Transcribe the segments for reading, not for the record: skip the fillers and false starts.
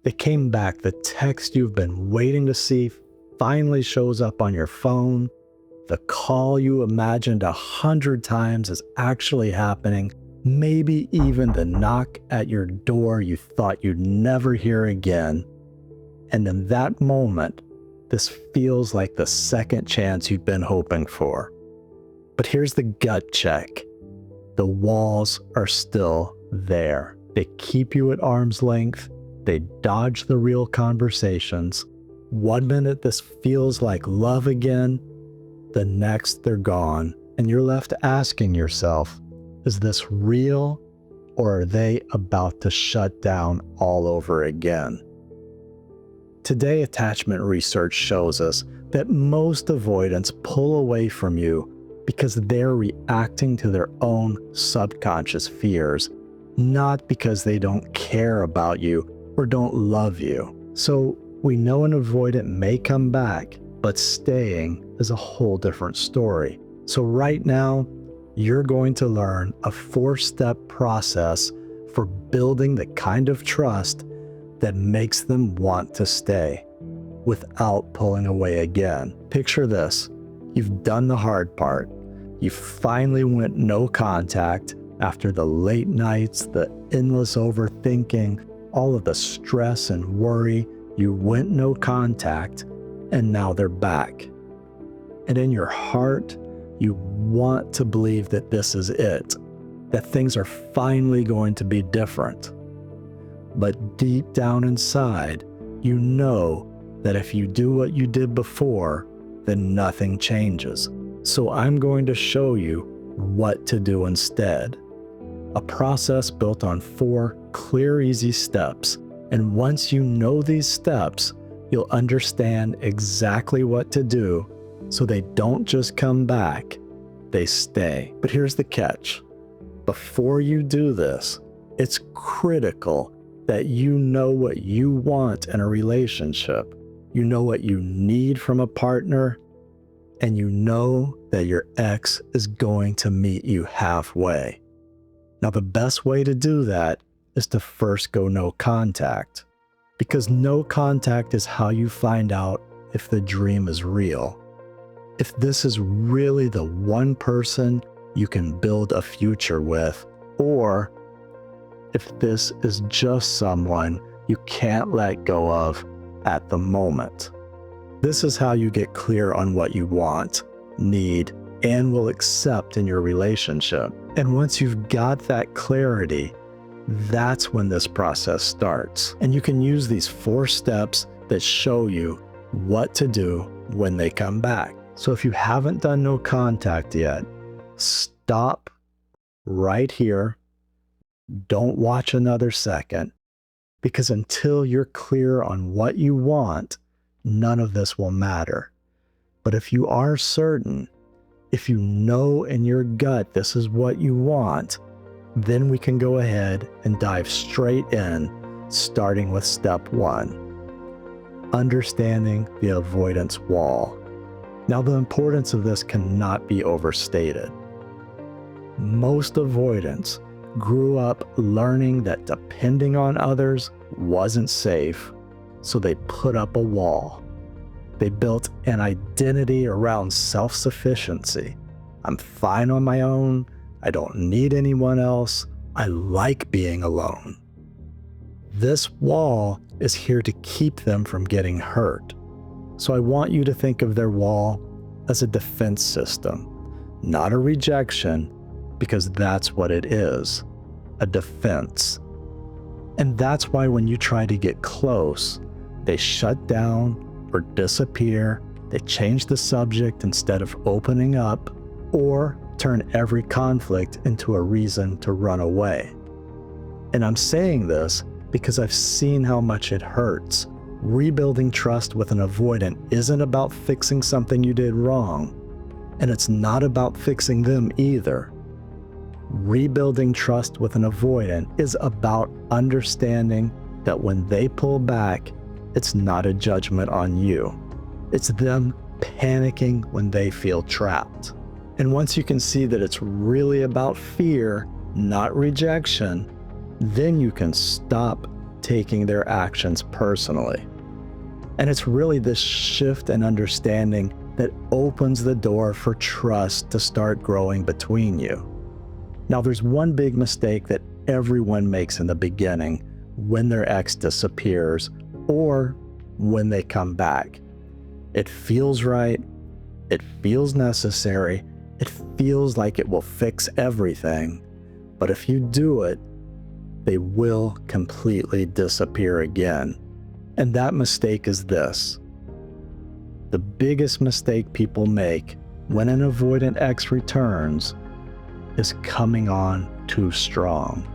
They came back. The text you've been waiting to see finally shows up on your phone. The call you imagined 100 times is actually happening. Maybe even the knock at your door you thought you'd never hear again. And in that moment, this feels like the second chance you've been hoping for. But here's the gut check. The walls are still there. They keep you at arm's length. They dodge the real conversations. One minute this feels like love again, the next they're gone, and you're left asking yourself, is this real, or are they about to shut down all over again? Today, attachment research shows us that most avoidants pull away from you because they're reacting to their own subconscious fears, not because they don't care about you or don't love you. So we know an avoidant may come back, but staying is a whole different story. So right now, you're going to learn a 4-step process for building the kind of trust that makes them want to stay without pulling away again. Picture this. You've done the hard part. You finally went no contact after the late nights, the endless overthinking, all of the stress and worry. You went no contact, and now they're back. And in your heart, you want to believe that this is it, that things are finally going to be different. But deep down inside, you know that if you do what you did before, then nothing changes. So I'm going to show you what to do instead. A process built on 4 clear, easy steps. And once you know these steps, you'll understand exactly what to do so they don't just come back, they stay. But here's the catch. Before you do this, it's critical that you know what you want in a relationship. You know what you need from a partner, and you know that your ex is going to meet you halfway. Now, the best way to do that is to first go no contact, because no contact is how you find out if the dream is real. If this is really the one person you can build a future with, or if this is just someone you can't let go of at the moment. This is how you get clear on what you want, need, and will accept in your relationship. And once you've got that clarity, that's when this process starts. And you can use these 4 steps that show you what to do when they come back. So if you haven't done no contact yet, stop right here. Don't watch another second, because until you're clear on what you want, none of this will matter. But if you are certain, if you know in your gut this is what you want, then we can go ahead and dive straight in, starting with step 1, understanding the avoidance wall. Now, the importance of this cannot be overstated. Most avoidants grew up learning that depending on others wasn't safe, so they put up a wall. They built an identity around self-sufficiency. I'm fine on my own. I don't need anyone else. I like being alone. This wall is here to keep them from getting hurt. So I want you to think of their wall as a defense system, not a rejection, because that's what it is, a defense. And that's why when you try to get close, they shut down or disappear, they change the subject instead of opening up, or turn every conflict into a reason to run away. And I'm saying this because I've seen how much it hurts. Rebuilding trust with an avoidant isn't about fixing something you did wrong, and it's not about fixing them either. Rebuilding trust with an avoidant is about understanding that when they pull back, it's not a judgment on you. It's them panicking when they feel trapped. And once you can see that it's really about fear, not rejection, then you can stop taking their actions personally. And it's really this shift in understanding that opens the door for trust to start growing between you. Now, there's one big mistake that everyone makes in the beginning when their ex disappears or when they come back. It feels right, it feels necessary, it feels like it will fix everything, but if you do it, they will completely disappear again. And that mistake is this. The biggest mistake people make when an avoidant ex returns is coming on too strong,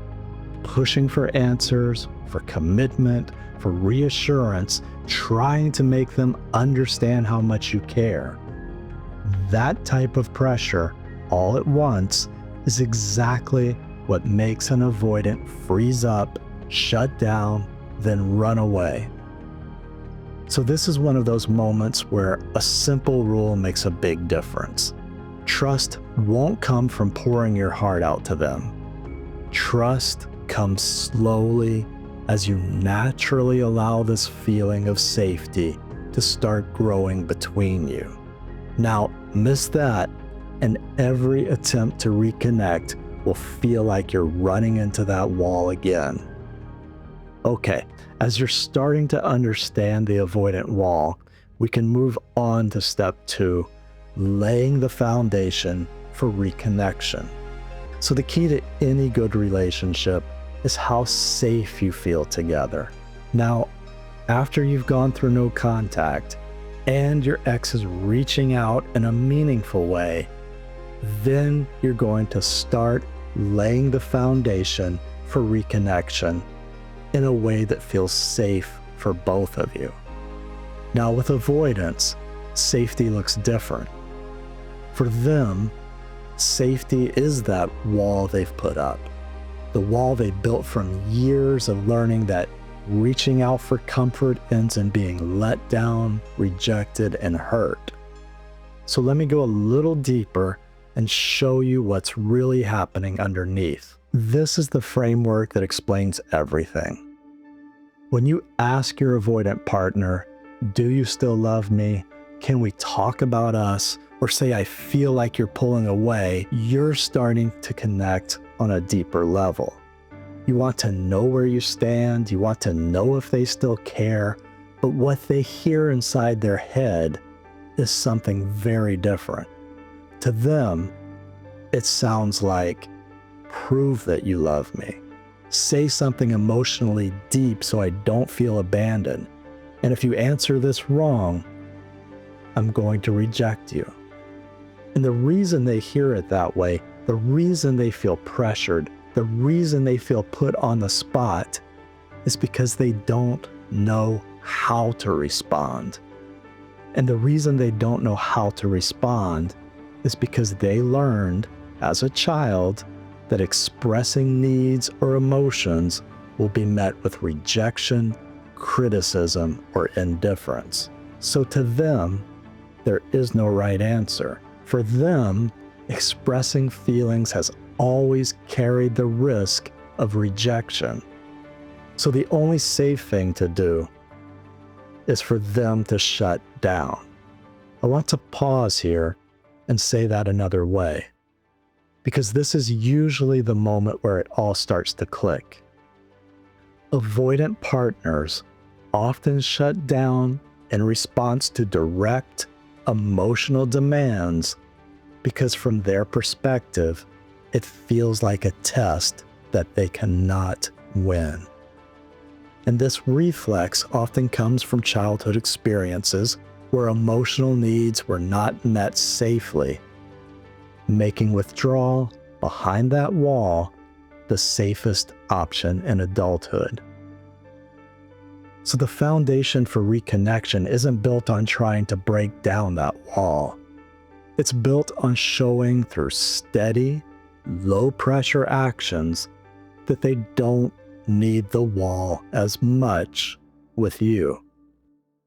pushing for answers, for commitment, for reassurance, trying to make them understand how much you care. That type of pressure, all at once, is exactly what makes an avoidant freeze up, shut down, then run away. So this is one of those moments where a simple rule makes a big difference. Trust won't come from pouring your heart out to them. Trust comes slowly as you naturally allow this feeling of safety to start growing between you. Now, miss that, and every attempt to reconnect will feel like you're running into that wall again. Okay, as you're starting to understand the avoidant wall, we can move on to step 2, laying the foundation for reconnection. So the key to any good relationship is how safe you feel together. Now, after you've gone through no contact and your ex is reaching out in a meaningful way, then you're going to start laying the foundation for reconnection in a way that feels safe for both of you. Now, with avoidance, safety looks different. For them, safety is that wall they've put up, the wall they built from years of learning that reaching out for comfort ends in being let down, rejected, and hurt. So let me go a little deeper and show you what's really happening underneath. This is the framework that explains everything. When you ask your avoidant partner, "Do you still love me? Can we talk about us?" or say, "I feel like you're pulling away," you're starting to connect on a deeper level. You want to know where you stand, you want to know if they still care, but what they hear inside their head is something very different. To them, it sounds like, "Prove that you love me. Say something emotionally deep so I don't feel abandoned. And if you answer this wrong, I'm going to reject you." And the reason they hear it that way, the reason they feel pressured, the reason they feel put on the spot is because they don't know how to respond. And the reason they don't know how to respond is because they learned as a child that expressing needs or emotions will be met with rejection, criticism, or indifference. So to them, there is no right answer. For them, expressing feelings has always carried the risk of rejection. So the only safe thing to do is for them to shut down. I want to pause here and say that another way, because this is usually the moment where it all starts to click. Avoidant partners often shut down in response to direct emotional demands because from their perspective, it feels like a test that they cannot win. And this reflex often comes from childhood experiences where emotional needs were not met safely, making withdrawal behind that wall the safest option in adulthood. So the foundation for reconnection isn't built on trying to break down that wall. It's built on showing through steady, low-pressure actions that they don't need the wall as much with you.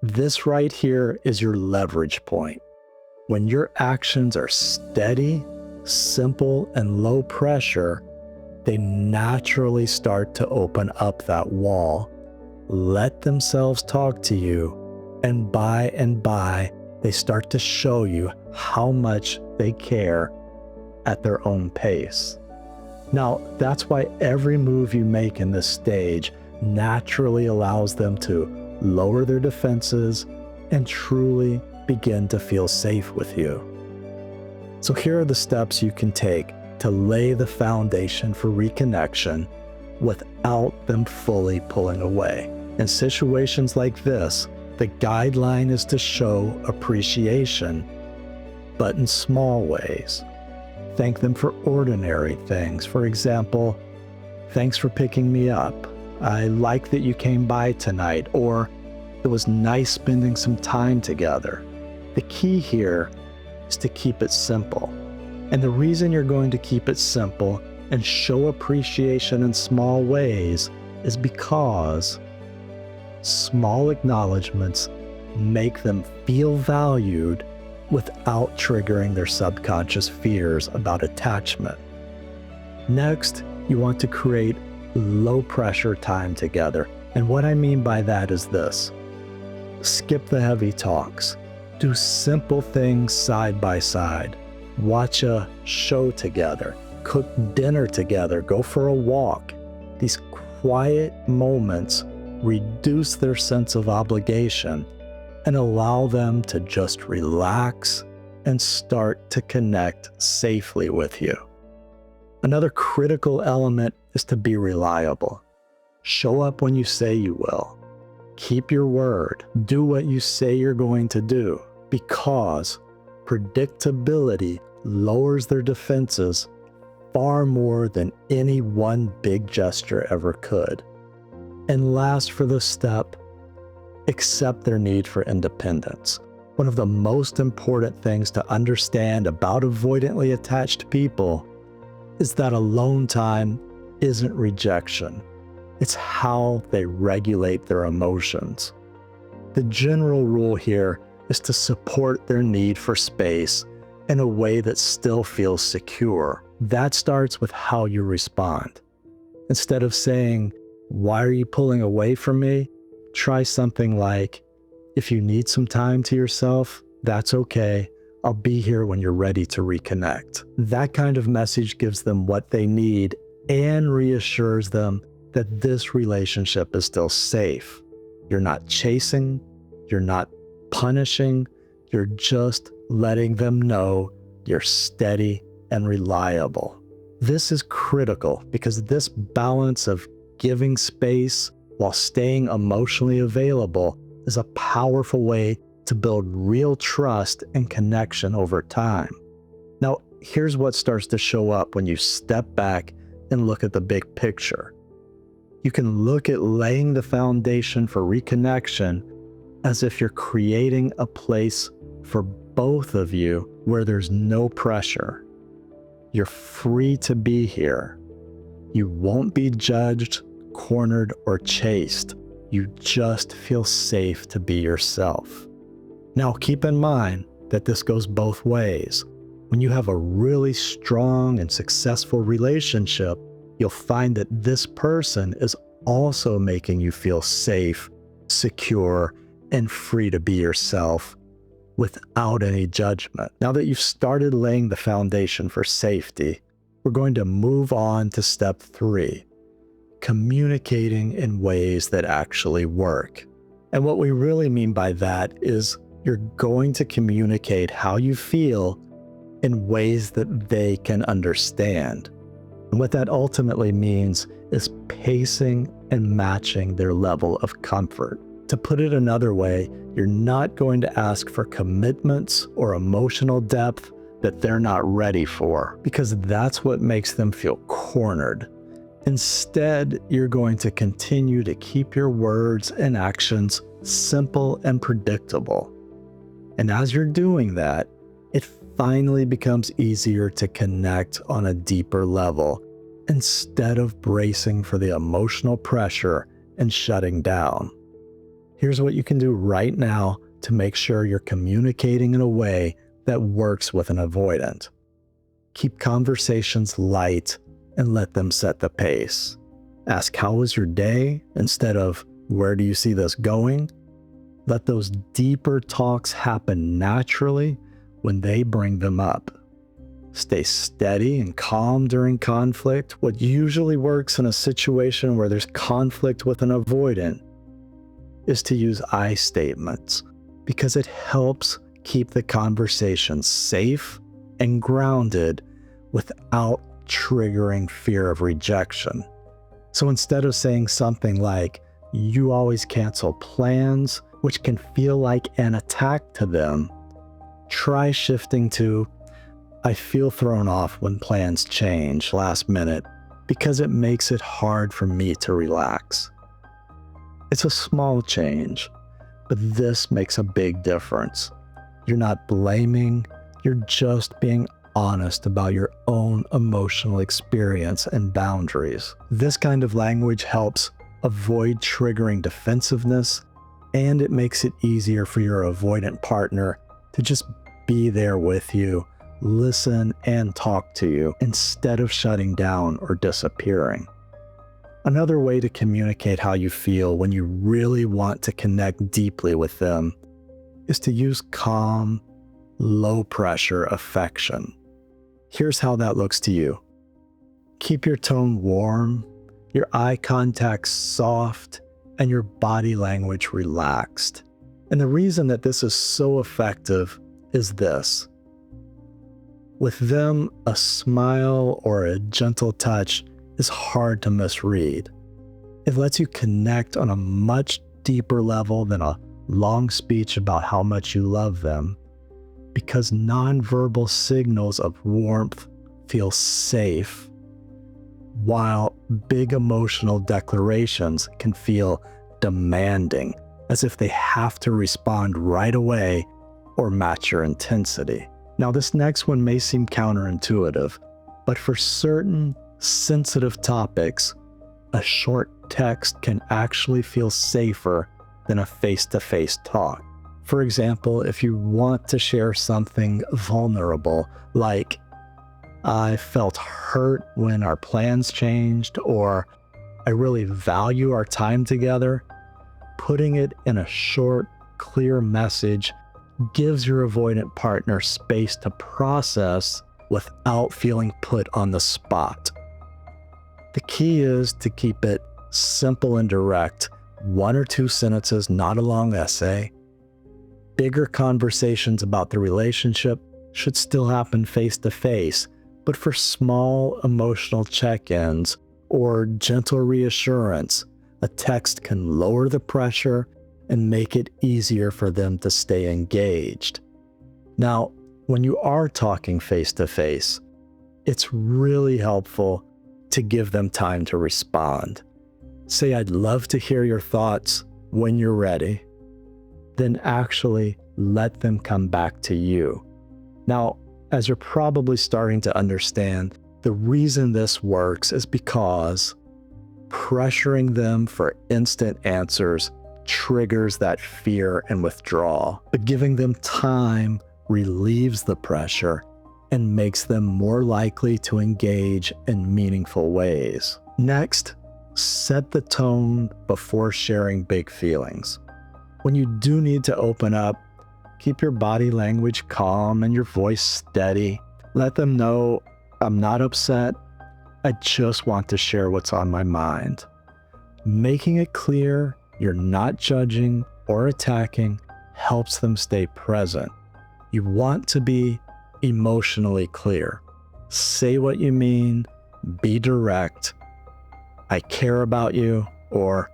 This right here is your leverage point. When your actions are steady, simple, and low pressure, they naturally start to open up that wall let themselves talk to you, and by, they start to show you how much they care at their own pace. Now, that's why every move you make in this stage naturally allows them to lower their defenses and truly begin to feel safe with you. So here are the steps you can take to lay the foundation for reconnection without them fully pulling away. In situations like this, the guideline is to show appreciation, but in small ways. Thank them for ordinary things. For example, thanks for picking me up. I like that you came by tonight, or it was nice spending some time together. The key here is to keep it simple. And the reason you're going to keep it simple and show appreciation in small ways is because small acknowledgments make them feel valued without triggering their subconscious fears about attachment. Next, you want to create low pressure time together. And what I mean by that is this: skip the heavy talks. Do simple things side by side. Watch a show together, cook dinner together, go for a walk. These quiet moments reduce their sense of obligation and allow them to just relax and start to connect safely with you. Another critical element is to be reliable. Show up when you say you will. Keep your word. Do what you say you're going to do, because predictability lowers their defenses far more than any one big gesture ever could. And last for this step, accept their need for independence. One of the most important things to understand about avoidantly attached people is that alone time isn't rejection. It's how they regulate their emotions. The general rule here is to support their need for space in a way that still feels secure. That starts with how you respond. Instead of saying, "Why are you pulling away from me?" try something like, "If you need some time to yourself, that's okay. I'll be here when you're ready to reconnect." That kind of message gives them what they need and reassures them that this relationship is still safe. You're not chasing, you're not punishing, you're just letting them know you're steady and reliable. This is critical because this balance of giving space while staying emotionally available is a powerful way to build real trust and connection over time. Now, here's what starts to show up when you step back and look at the big picture. You can look at laying the foundation for reconnection as if you're creating a place for both of you where there's no pressure. You're free to be here. You won't be judged, cornered, or chased. You just feel safe to be yourself. Now, keep in mind that this goes both ways. When you have a really strong and successful relationship, you'll find that this person is also making you feel safe, secure, and free to be yourself without any judgment. Now that you've started laying the foundation for safety, we're going to move on to step 3, communicating in ways that actually work. And what we really mean by that is you're going to communicate how you feel in ways that they can understand. And what that ultimately means is pacing and matching their level of comfort. To put it another way, you're not going to ask for commitments or emotional depth that they're not ready for, because that's what makes them feel cornered. Instead, you're going to continue to keep your words and actions simple and predictable. And as you're doing that, it finally becomes easier to connect on a deeper level instead of bracing for the emotional pressure and shutting down. Here's what you can do right now to make sure you're communicating in a way that works with an avoidant. Keep conversations light and let them set the pace. Ask, "How was your day?" instead of, Where do you see this going? Let those deeper talks happen naturally when they bring them up. Stay steady and calm during conflict. What usually works in a situation where there's conflict with an avoidant is to use I statements, because it helps keep the conversation safe and grounded without triggering fear of rejection. So instead of saying something like, "You always cancel plans," which can feel like an attack to them, try shifting to, "I feel thrown off when plans change last minute because it makes it hard for me to relax." It's a small change, but this makes a big difference. You're not blaming, you're just being honest about your own emotional experience and boundaries. This kind of language helps avoid triggering defensiveness, and it makes it easier for your avoidant partner to just be there with you, listen, and talk to you instead of shutting down or disappearing. Another way to communicate how you feel when you really want to connect deeply with them is to use calm, low-pressure affection. Here's how that looks to you. Keep your tone warm, your eye contact soft, and your body language relaxed. And the reason that this is so effective is this. With them, a smile or a gentle touch is hard to misread. It lets you connect on a much deeper level than a long speech about how much you love them, because nonverbal signals of warmth feel safe, while big emotional declarations can feel demanding, as if they have to respond right away or match your intensity. Now, this next one may seem counterintuitive, but for certain sensitive topics, a short text can actually feel safer than a face-to-face talk. For example, if you want to share something vulnerable, like, "I felt hurt when our plans changed," or "I really value our time together," putting it in a short, clear message gives your avoidant partner space to process without feeling put on the spot. The key is to keep it simple and direct, 1 or 2 sentences, not a long essay. Bigger conversations about the relationship should still happen face-to-face, but for small emotional check-ins or gentle reassurance, a text can lower the pressure and make it easier for them to stay engaged. Now, when you are talking face-to-face, it's really helpful to give them time to respond. Say, "I'd love to hear your thoughts when you're ready." Then actually let them come back to you. Now, as you're probably starting to understand, the reason this works is because pressuring them for instant answers triggers that fear and withdrawal, but giving them time relieves the pressure and makes them more likely to engage in meaningful ways. Next, set the tone before sharing big feelings. When you do need to open up, keep your body language calm and your voice steady. Let them know, "I'm not upset. I just want to share what's on my mind." Making it clear you're not judging or attacking helps them stay present. You want to be emotionally clear. Say what you mean, be direct. "I care about you," or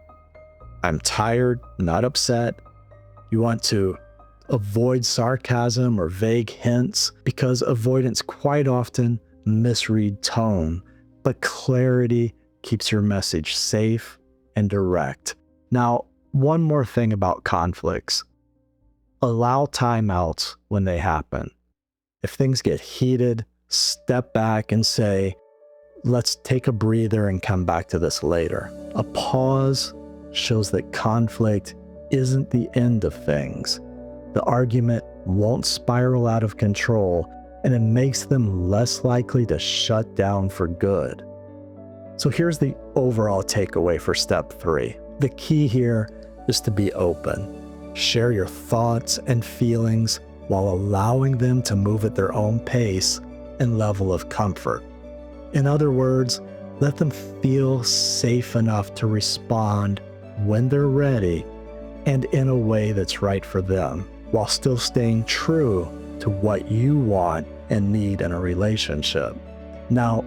"I'm tired, not upset." You want to avoid sarcasm or vague hints, because avoidants quite often misread tone, but clarity keeps your message safe and direct. Now, one more thing about conflicts. Allow timeouts when they happen. If things get heated, step back and say, "Let's take a breather and come back to this later." A pause shows that conflict isn't the end of things. The argument won't spiral out of control, and it makes them less likely to shut down for good. So here's the overall takeaway for step 3. The key here is to be open. Share your thoughts and feelings while allowing them to move at their own pace and level of comfort. In other words, let them feel safe enough to respond when they're ready and in a way that's right for them, while still staying true to what you want and need in a relationship. Now,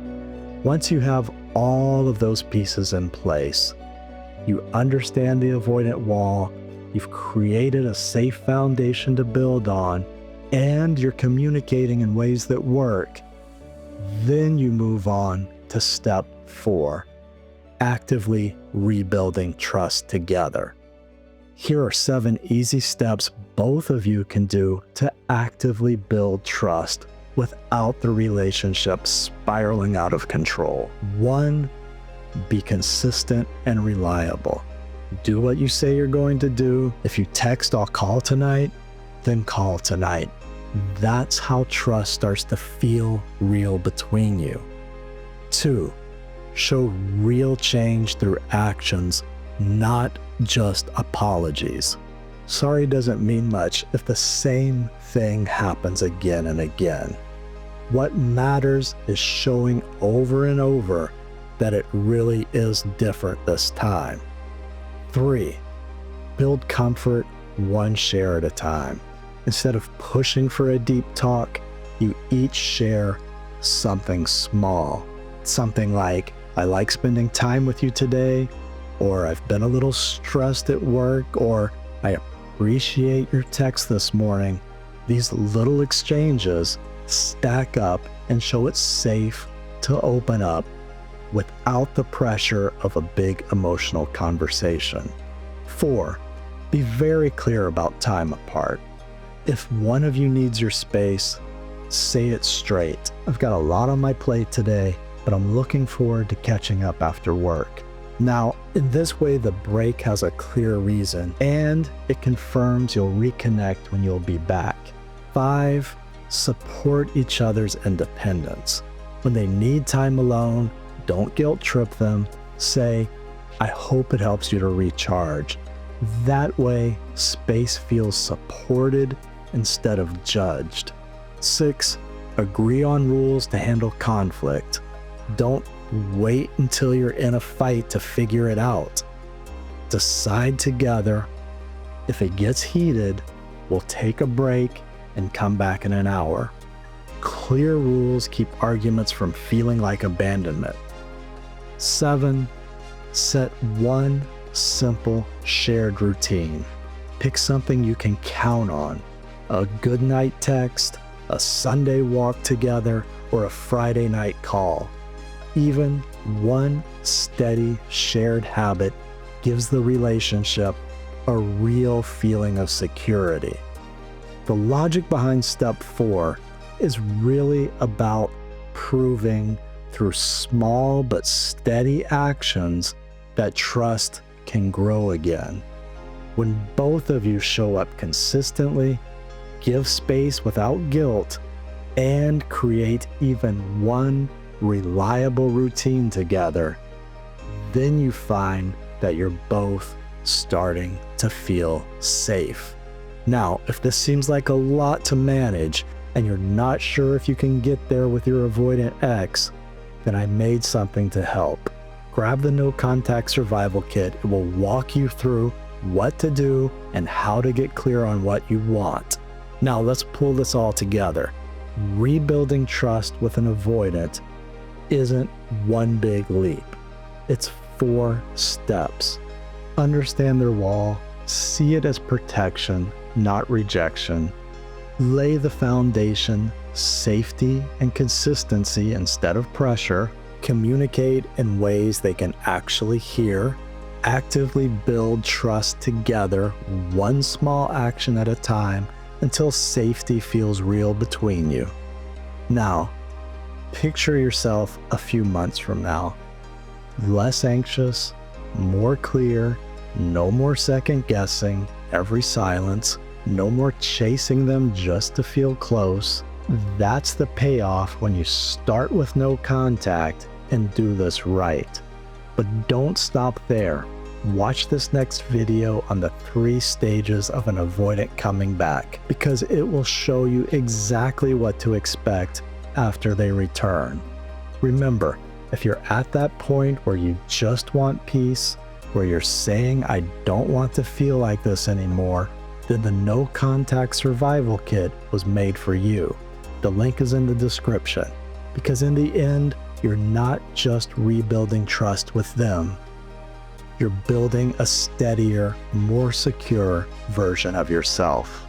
once you have all of those pieces in place, you understand the avoidant wall, you've created a safe foundation to build on, and you're communicating in ways that work, then you move on to step 4, actively rebuilding trust together. Here are 7 easy steps both of you can do to actively build trust without the relationship spiraling out of control. 1, be consistent and reliable. Do what you say you're going to do. If you text, "I'll call tonight," then call tonight. That's how trust starts to feel real between you. 2, show real change through actions, not just apologies. Sorry doesn't mean much if the same thing happens again and again. What matters is showing over and over that it really is different this time. 3, build comfort one share at a time. Instead of pushing for a deep talk, you each share something small. Something like, "I like spending time with you today," or "I've been a little stressed at work," or "I appreciate your text this morning." These little exchanges stack up and show it's safe to open up without the pressure of a big emotional conversation. 4, be very clear about time apart. If one of you needs your space, say it straight. "I've got a lot on my plate today, but I'm looking forward to catching up after work." Now, in this way, the break has a clear reason, and it confirms you'll reconnect when you'll be back. 5, support each other's independence. When they need time alone, don't guilt trip them. Say, "I hope it helps you to recharge." That way, space feels supported instead of judged. 6, agree on rules to handle conflict. Don't wait until you're in a fight to figure it out. Decide together. If it gets heated, we'll take a break and come back in an hour. Clear rules keep arguments from feeling like abandonment. 7, set one simple shared routine. Pick something you can count on. A good night text, a Sunday walk together, or a Friday night call. Even one steady shared habit gives the relationship a real feeling of security. The logic behind step 4 is really about proving through small but steady actions that trust can grow again. When both of you show up consistently, give space without guilt, and create even one reliable routine together, then you find that you're both starting to feel safe. Now, if this seems like a lot to manage and you're not sure if you can get there with your avoidant ex, then I made something to help. Grab the No Contact Survival Kit. It will walk you through what to do and how to get clear on what you want. Now let's pull this all together. Rebuilding trust with an avoidant isn't one big leap. It's 4 steps. Understand their wall, see it as protection, not rejection. Lay the foundation, safety and consistency instead of pressure. Communicate in ways they can actually hear. Actively build trust together, one small action at a time, until safety feels real between you. Now, picture yourself a few months from now. Less anxious, more clear, no more second guessing every silence, no more chasing them just to feel close. That's the payoff when you start with no contact and do this right. But don't stop there. watch this next video on the 3 stages of an avoidant coming back, because it will show you exactly what to expect after they return. Remember, if you're at that point where you just want peace, where you're saying, I don't want to feel like this anymore, then the No Contact Survival Kit was made for you. The link is in the description, because in the end, you're not just rebuilding trust with them. You're building a steadier, more secure version of yourself.